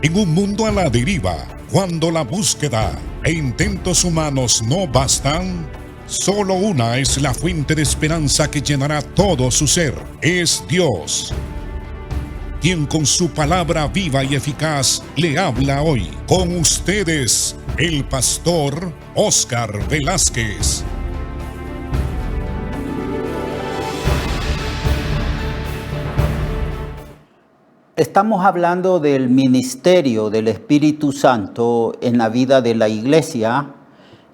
En un mundo a la deriva, cuando la búsqueda e intentos humanos no bastan, solo una es la fuente de esperanza que llenará todo su ser. Es Dios, quien con su palabra viva y eficaz le habla hoy. Con ustedes, el pastor Óscar Velázquez. Estamos hablando del ministerio del Espíritu Santo en la vida de la iglesia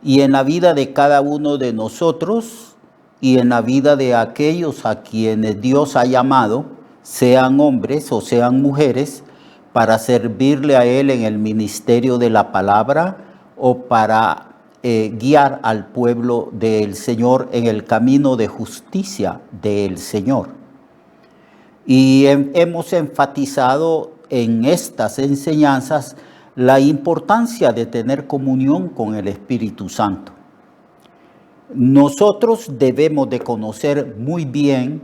y en la vida de cada uno de nosotros y en la vida de aquellos a quienes Dios ha llamado, sean hombres o sean mujeres, para servirle a Él en el ministerio de la palabra o para guiar al pueblo del Señor en el camino de justicia del Señor. Y hemos enfatizado en estas enseñanzas la importancia de tener comunión con el Espíritu Santo. Nosotros debemos de conocer muy bien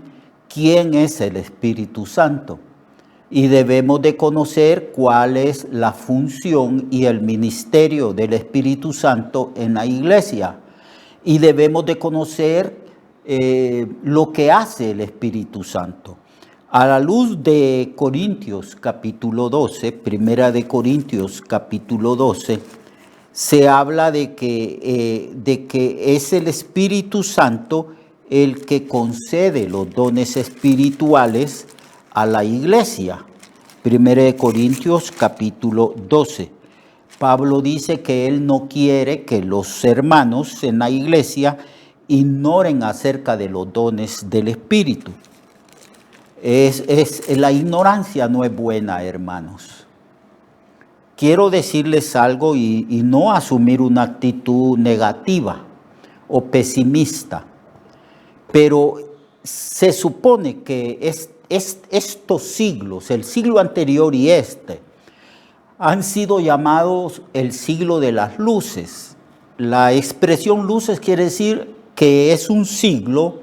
quién es el Espíritu Santo y debemos de conocer cuál es la función y el ministerio del Espíritu Santo en la iglesia. Y debemos de conocer lo que hace el Espíritu Santo. A la luz de Corintios capítulo 12, Primera de Corintios capítulo 12, se habla de que es el Espíritu Santo el que concede los dones espirituales a la iglesia. Primera de Corintios capítulo 12. Pablo dice que él no quiere que los hermanos en la iglesia ignoren acerca de los dones del Espíritu. La ignorancia no es buena, hermanos. Quiero decirles algo y no asumir una actitud negativa o pesimista, pero se supone que estos siglos, el siglo anterior y han sido llamados el siglo de las luces. La expresión luces quiere decir que es un siglo,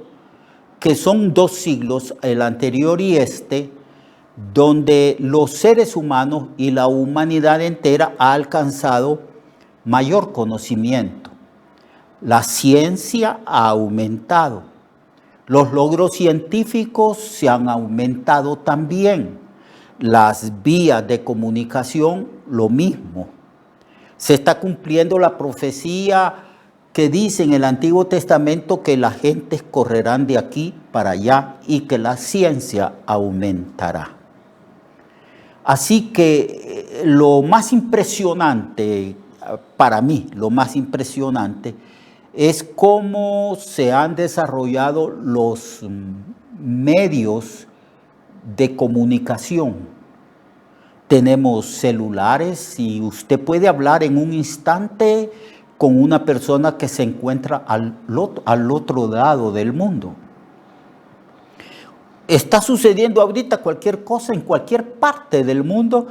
que son dos siglos, el anterior y donde los seres humanos y la humanidad entera ha alcanzado mayor conocimiento. La ciencia ha aumentado. Los logros científicos se han aumentado también. Las vías de comunicación, lo mismo. Se está cumpliendo la profecía que dice en el Antiguo Testamento que las gentes correrán de aquí para allá y que la ciencia aumentará. Así que lo más impresionante, para mí, lo más impresionante es cómo se han desarrollado los medios de comunicación. Tenemos celulares y usted puede hablar en un instante con una persona que se encuentra al otro lado del mundo. Está sucediendo ahorita cualquier cosa en cualquier parte del mundo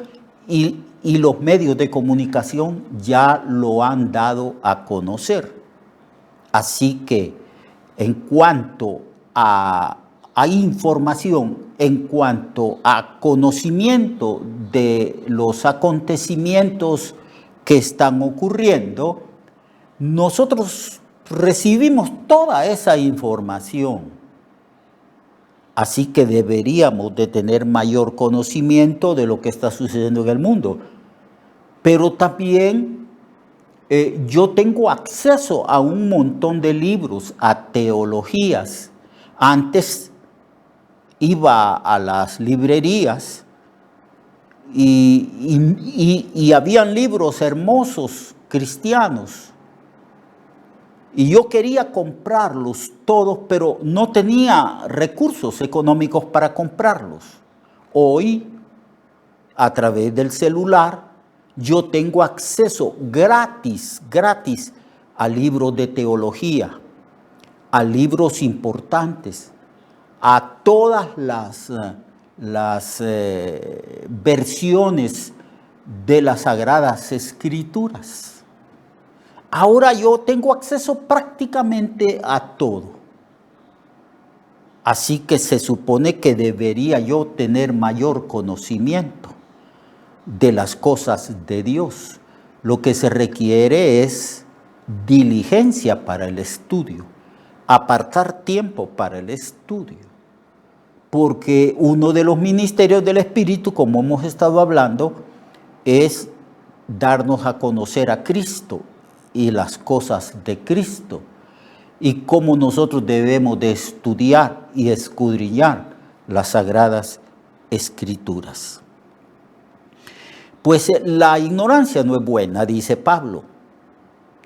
y los medios de comunicación ya lo han dado a conocer. Así que en cuanto a información, en cuanto a conocimiento de los acontecimientos que están ocurriendo, nosotros recibimos toda esa información. Así que deberíamos de tener mayor conocimiento de lo que está sucediendo en el mundo. Pero también yo tengo acceso a un montón de libros, a teologías. Antes iba a las librerías y habían libros hermosos cristianos. Y yo quería comprarlos todos, pero no tenía recursos económicos para comprarlos. Hoy, a través del celular, yo tengo acceso gratis a libros de teología, a libros importantes, a todas las versiones de las Sagradas Escrituras. Ahora yo tengo acceso prácticamente a todo. Así que se supone que debería yo tener mayor conocimiento. de las cosas de Dios. Lo que se requiere es diligencia para el estudio, apartar tiempo para el estudio. Porque uno de los ministerios del Espíritu, como hemos estado hablando, es darnos a conocer a Cristo y las cosas de Cristo, y cómo nosotros debemos de estudiar y escudriñar las Sagradas Escrituras. Pues la ignorancia no es buena, dice Pablo.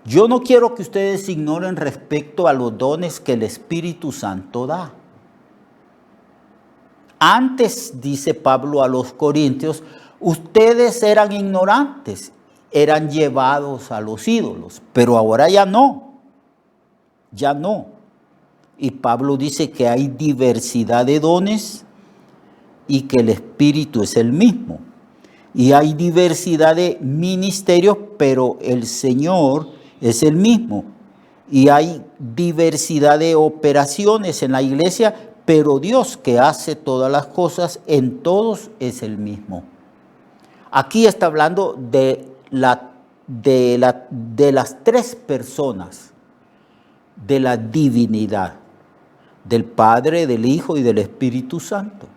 Yo no quiero que ustedes ignoren respecto a los dones que el Espíritu Santo da. Antes, dice Pablo a los Corintios, ustedes eran ignorantes, eran llevados a los ídolos, pero ahora ya no, ya no. Y Pablo dice que hay diversidad de dones y que el Espíritu es el mismo. Y hay diversidad de ministerios, pero el Señor es el mismo. Y hay diversidad de operaciones en la iglesia, pero Dios que hace todas las cosas en todos es el mismo. Aquí está hablando de las tres personas de la divinidad, del Padre, del Hijo y del Espíritu Santo.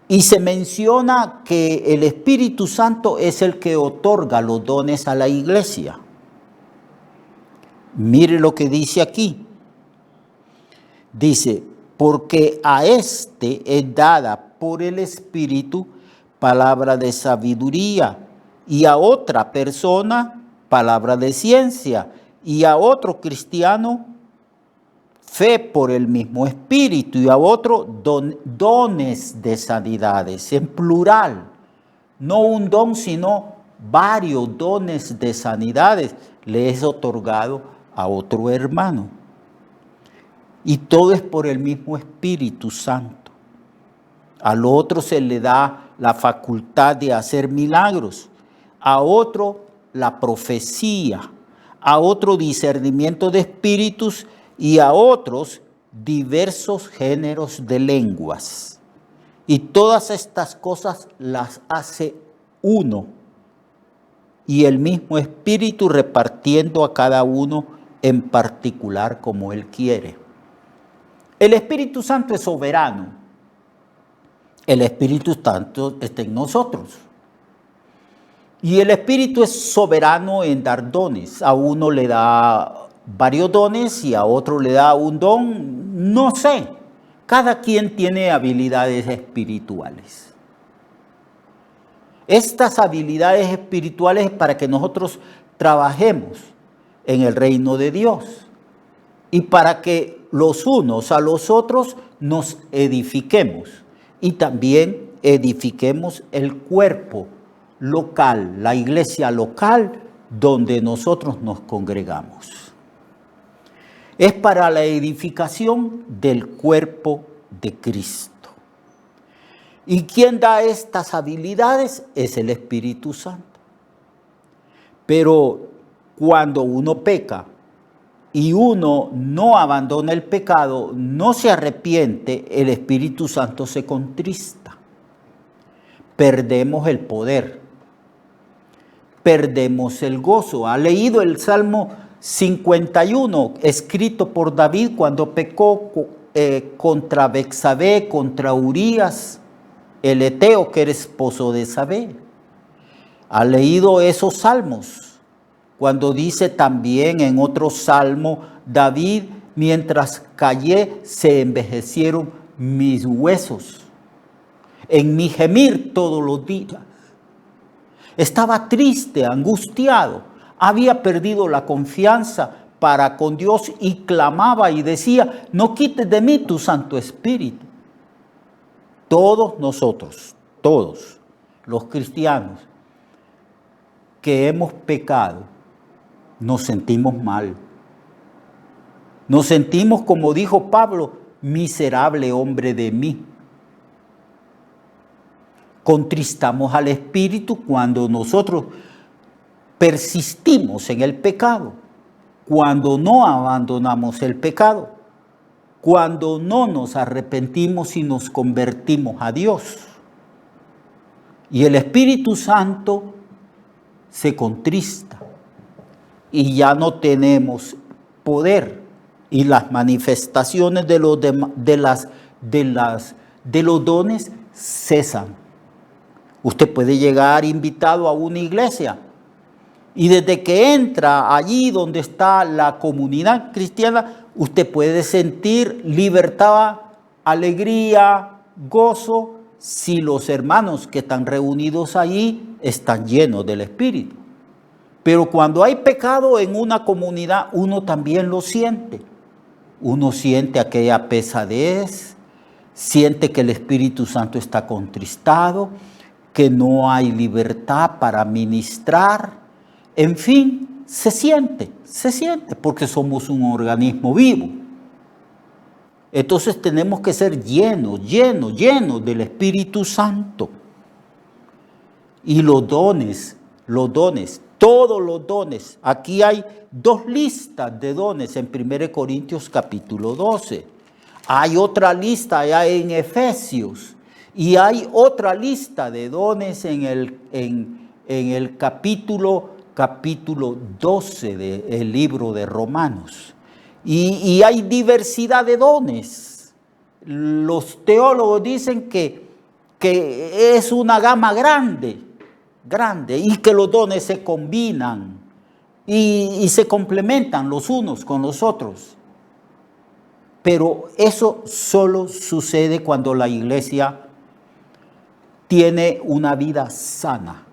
Y se menciona que el Espíritu Santo es el que otorga los dones a la iglesia. Mire lo que dice aquí. Dice, porque a este es dada por el Espíritu palabra de sabiduría, y a otra persona palabra de ciencia, y a otro cristiano fe por el mismo Espíritu, y a otro dones de sanidades, en plural. No un don, sino varios dones de sanidades le es otorgado a otro hermano. Y todo es por el mismo Espíritu Santo. Al otro se le da la facultad de hacer milagros, a otro la profecía, a otro discernimiento de espíritus y a otros diversos géneros de lenguas. Y todas estas cosas las hace uno, y el mismo Espíritu repartiendo a cada uno en particular como Él quiere. El Espíritu Santo es soberano. El Espíritu Santo está en nosotros. Y el Espíritu es soberano en dar dones. A uno le da varios dones y a otro le da un don, no sé. Cada quien tiene habilidades espirituales. Estas habilidades espirituales es para que nosotros trabajemos en el reino de Dios y para que los unos a los otros nos edifiquemos y también edifiquemos el cuerpo local, la iglesia local donde nosotros nos congregamos. Es para la edificación del cuerpo de Cristo. ¿Y quién da estas habilidades? Es el Espíritu Santo. Pero cuando uno peca y uno no abandona el pecado, no se arrepiente, el Espíritu Santo se contrista. Perdemos el poder, perdemos el gozo. ¿Ha leído el Salmo 51, escrito por David cuando pecó contra Betsabé, contra Urías, el Eteo, que era esposo de Sabé? ¿Ha leído esos salmos? Cuando dice también en otro salmo, David, mientras callé, se envejecieron mis huesos. En mi gemir todos los días. Estaba triste, angustiado. Había perdido la confianza para con Dios y clamaba y decía, no quites de mí tu Santo Espíritu. Todos nosotros, todos los cristianos que hemos pecado, nos sentimos mal. Nos sentimos, como dijo Pablo, miserable hombre de mí. Contristamos al Espíritu cuando nosotros persistimos en el pecado, cuando no abandonamos el pecado, cuando no nos arrepentimos y nos convertimos a Dios. Y el Espíritu Santo se contrista y ya no tenemos poder. Y las manifestaciones de los dones cesan. Usted puede llegar invitado a una iglesia y desde que entra allí donde está la comunidad cristiana, usted puede sentir libertad, alegría, gozo, si los hermanos que están reunidos allí están llenos del Espíritu. Pero cuando hay pecado en una comunidad, uno también lo siente. Uno siente aquella pesadez, siente que el Espíritu Santo está contristado, que no hay libertad para ministrar. En fin, se siente, porque somos un organismo vivo. Entonces tenemos que ser llenos del Espíritu Santo. Y los dones, todos los dones. Aquí hay 2 listas de dones en 1 Corintios capítulo 12. Hay otra lista allá en Efesios. Y hay otra lista de dones en el capítulo 12 del libro de Romanos. Y hay diversidad de dones. Los teólogos dicen que es una gama grande, y que los dones se combinan y se complementan los unos con los otros. Pero eso solo sucede cuando la iglesia tiene una vida sana,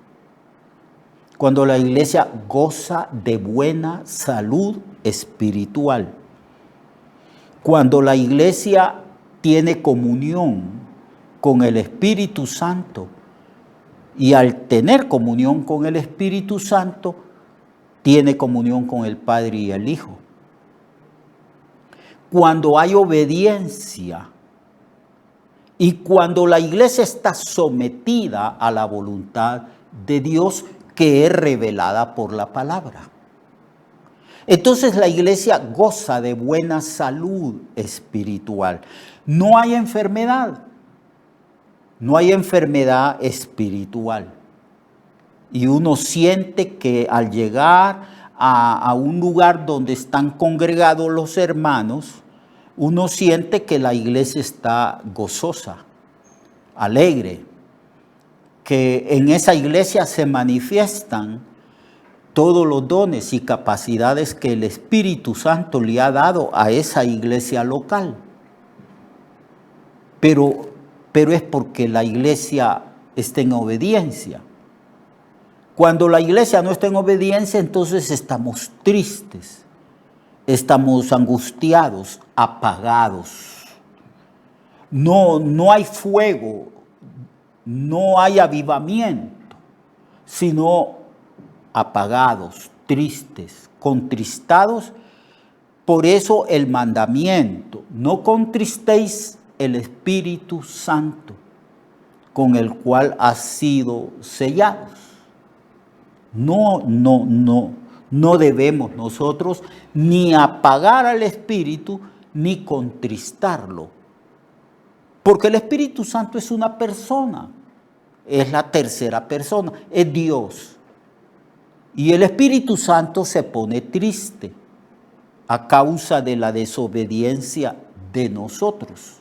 cuando la iglesia goza de buena salud espiritual, cuando la iglesia tiene comunión con el Espíritu Santo, y al tener comunión con el Espíritu Santo, tiene comunión con el Padre y el Hijo. Cuando hay obediencia y cuando la iglesia está sometida a la voluntad de Dios que es revelada por la palabra. Entonces la iglesia goza de buena salud espiritual. No hay enfermedad. No hay enfermedad espiritual. Y uno siente que al llegar a un lugar donde están congregados los hermanos, uno siente que la iglesia está gozosa, alegre, que en esa iglesia se manifiestan todos los dones y capacidades que el Espíritu Santo le ha dado a esa iglesia local. Pero es porque la iglesia está en obediencia. Cuando la iglesia no está en obediencia, entonces estamos tristes, estamos angustiados, apagados. No hay fuego, no hay avivamiento, sino apagados, tristes, contristados. Por eso el mandamiento: no contristéis el Espíritu Santo, con el cual has sido sellados. No debemos nosotros ni apagar al Espíritu ni contristarlo. Porque el Espíritu Santo es una persona, es la tercera persona, es Dios. Y el Espíritu Santo se pone triste a causa de la desobediencia de nosotros,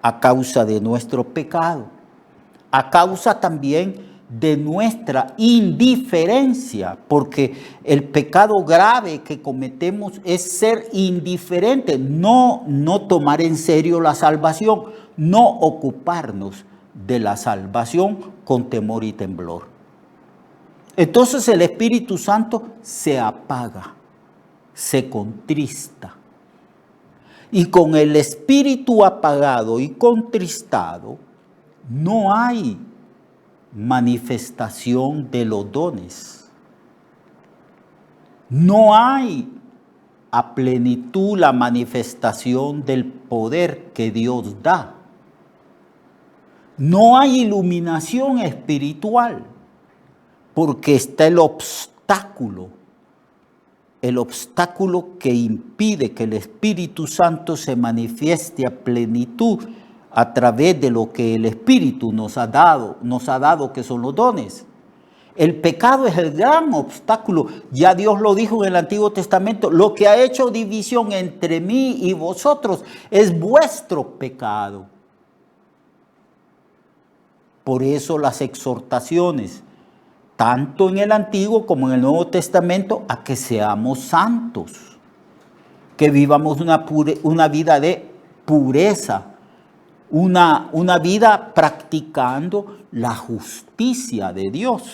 a causa de nuestro pecado, a causa también de nuestra indiferencia, porque el pecado grave que cometemos es ser indiferente, no tomar en serio la salvación, no ocuparnos de la salvación con temor y temblor. Entonces el Espíritu Santo se apaga, se contrista. Y con el espíritu apagado y contristado, no hay manifestación de los dones. No hay a plenitud la manifestación del poder que Dios da. No hay iluminación espiritual, porque está el obstáculo que impide que el Espíritu Santo se manifieste a plenitud a través de lo que el Espíritu nos ha dado que son los dones. El pecado es el gran obstáculo. Ya Dios lo dijo en el Antiguo Testamento. Lo que ha hecho división entre mí y vosotros es vuestro pecado. Por eso las exhortaciones, tanto en el Antiguo como en el Nuevo Testamento, a que seamos santos, que vivamos una vida de pureza, una vida practicando la justicia de Dios.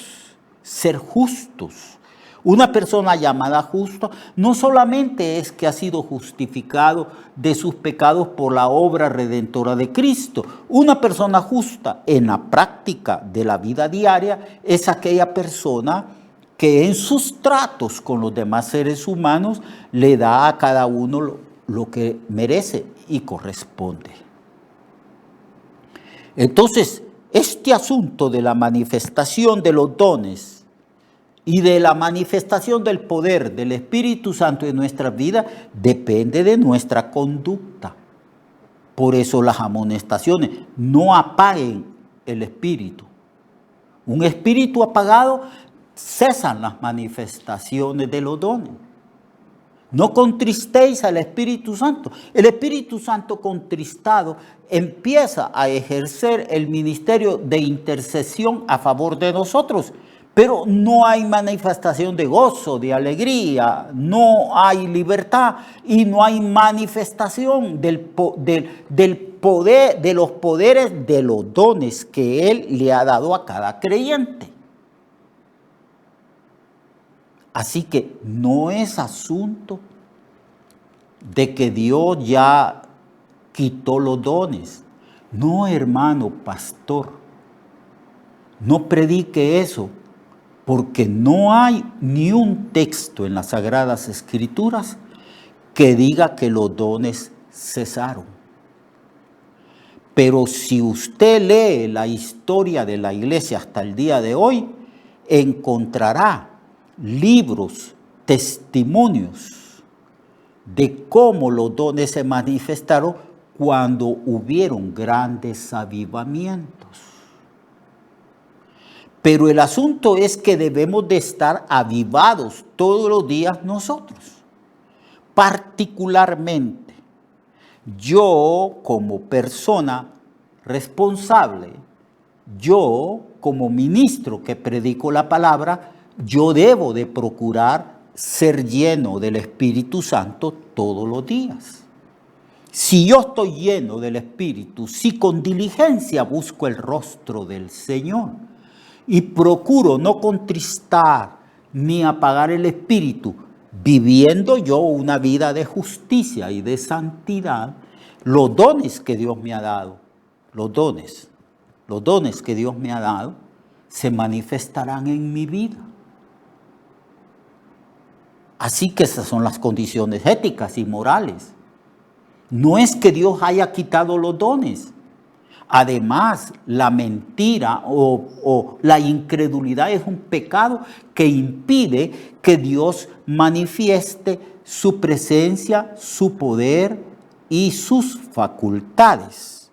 Ser justos. Una persona llamada justa no solamente es que ha sido justificado de sus pecados por la obra redentora de Cristo. Una persona justa en la práctica de la vida diaria es aquella persona que en sus tratos con los demás seres humanos le da a cada uno lo que merece y corresponde. Entonces, este asunto de la manifestación de los dones y de la manifestación del poder del Espíritu Santo en nuestra vida depende de nuestra conducta. Por eso las amonestaciones, no apaguen el espíritu. Un espíritu apagado, cesan las manifestaciones de los dones. No contristéis al Espíritu Santo. El Espíritu Santo contristado empieza a ejercer el ministerio de intercesión a favor de nosotros. Pero no hay manifestación de gozo, de alegría, no hay libertad y no hay manifestación del poder, de los poderes, de los dones que Él le ha dado a cada creyente. Así que no es asunto de que Dios ya quitó los dones. No, hermano pastor, no predique eso, porque no hay ni un texto en las Sagradas Escrituras que diga que los dones cesaron. Pero si usted lee la historia de la iglesia hasta el día de hoy, encontrará libros, testimonios de cómo los dones se manifestaron cuando hubieron grandes avivamientos. Pero el asunto es que debemos de estar avivados todos los días nosotros. Particularmente, yo como persona responsable, yo como ministro que predico la palabra, yo debo de procurar ser lleno del Espíritu Santo todos los días. Si yo estoy lleno del Espíritu, si con diligencia busco el rostro del Señor y procuro no contristar ni apagar el Espíritu, viviendo yo una vida de justicia y de santidad, los dones que Dios me ha dado, los dones que Dios me ha dado, se manifestarán en mi vida. Así que esas son las condiciones éticas y morales. No es que Dios haya quitado los dones. Además, la mentira o la incredulidad es un pecado que impide que Dios manifieste su presencia, su poder y sus facultades.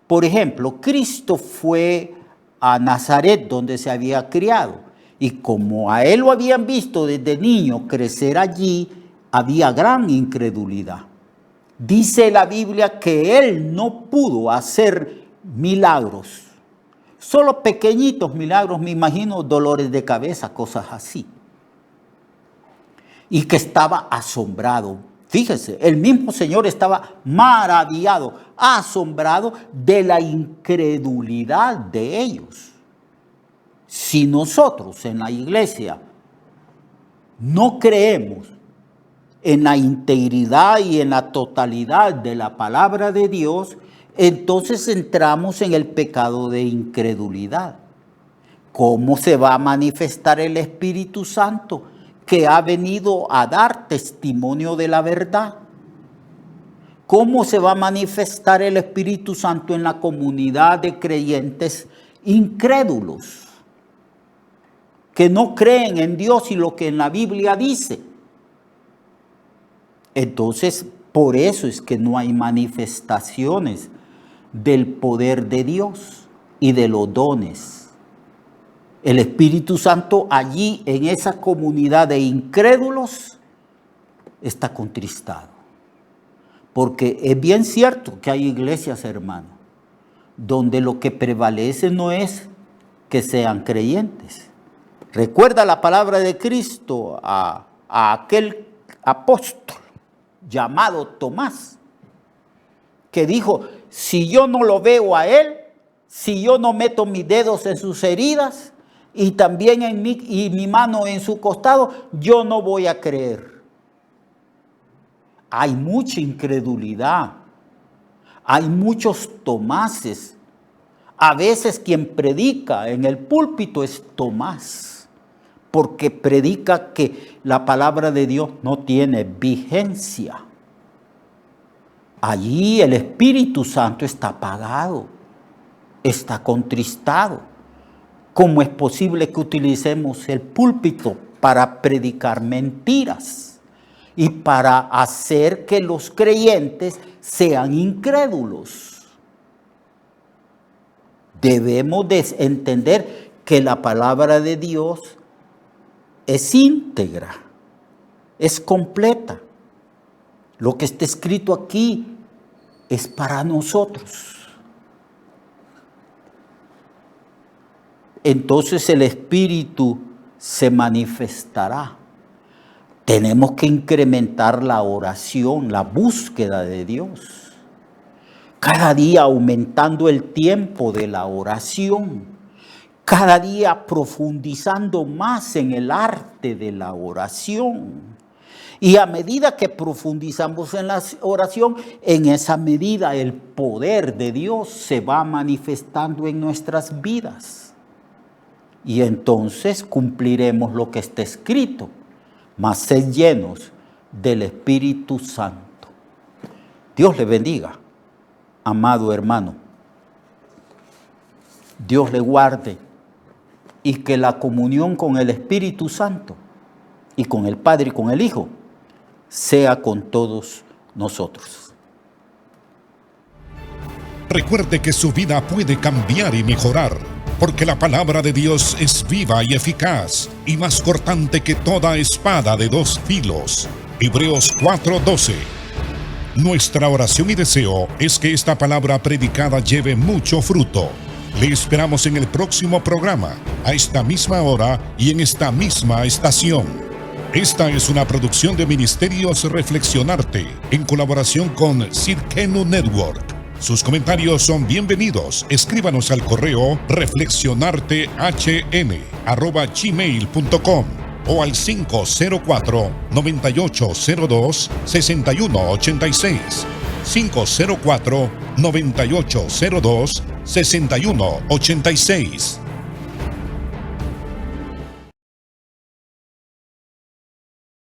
Por ejemplo, Cristo fue a Nazaret, donde se había criado. Y como a él lo habían visto desde niño crecer allí, había gran incredulidad. Dice la Biblia que él no pudo hacer milagros. Solo pequeñitos milagros, me imagino dolores de cabeza, cosas así. Y que estaba asombrado. Fíjese, el mismo Señor estaba maravillado, asombrado de la incredulidad de ellos. Si nosotros en la iglesia no creemos en la integridad y en la totalidad de la palabra de Dios, entonces entramos en el pecado de incredulidad. ¿Cómo se va a manifestar el Espíritu Santo que ha venido a dar testimonio de la verdad? ¿Cómo se va a manifestar el Espíritu Santo en la comunidad de creyentes incrédulos que no creen en Dios y lo que en la Biblia dice? Entonces, por eso es que no hay manifestaciones del poder de Dios y de los dones. El Espíritu Santo allí en esa comunidad de incrédulos está contristado. Porque es bien cierto que hay iglesias, hermano, donde lo que prevalece no es que sean creyentes. Recuerda la palabra de Cristo a aquel apóstol llamado Tomás, que dijo, si yo no lo veo a él, si yo no meto mis dedos en sus heridas y también en mi mano en su costado, yo no voy a creer. Hay mucha incredulidad, hay muchos Tomáses. A veces quien predica en el púlpito es Tomás, porque predica que la palabra de Dios no tiene vigencia. Allí el Espíritu Santo está apagado, está contristado. ¿Cómo es posible que utilicemos el púlpito para predicar mentiras y para hacer que los creyentes sean incrédulos? Debemos de entender que la palabra de Dios es íntegra, es completa. Lo que está escrito aquí es para nosotros. Entonces el Espíritu se manifestará. Tenemos que incrementar la oración, la búsqueda de Dios. Cada día aumentando el tiempo de la oración. Cada día profundizando más en el arte de la oración. Y a medida que profundizamos en la oración, en esa medida el poder de Dios se va manifestando en nuestras vidas. Y entonces cumpliremos lo que está escrito, mas sed llenos del Espíritu Santo. Dios le bendiga, amado hermano. Dios le guarde y que la comunión con el Espíritu Santo y con el Padre y con el Hijo sea con todos nosotros. Recuerde que su vida puede cambiar y mejorar, porque la palabra de Dios es viva y eficaz, y más cortante que toda espada de dos filos. Hebreos 4:12. Nuestra oración y deseo es que esta palabra predicada lleve mucho fruto. Le esperamos en el próximo programa, a esta misma hora y en esta misma estación. Esta es una producción de Ministerios Reflexionarte, en colaboración con Sirkenu Network. Sus comentarios son bienvenidos. Escríbanos al correo reflexionartehn@gmail.com o al 504-9802-6186. 504-9802-6186.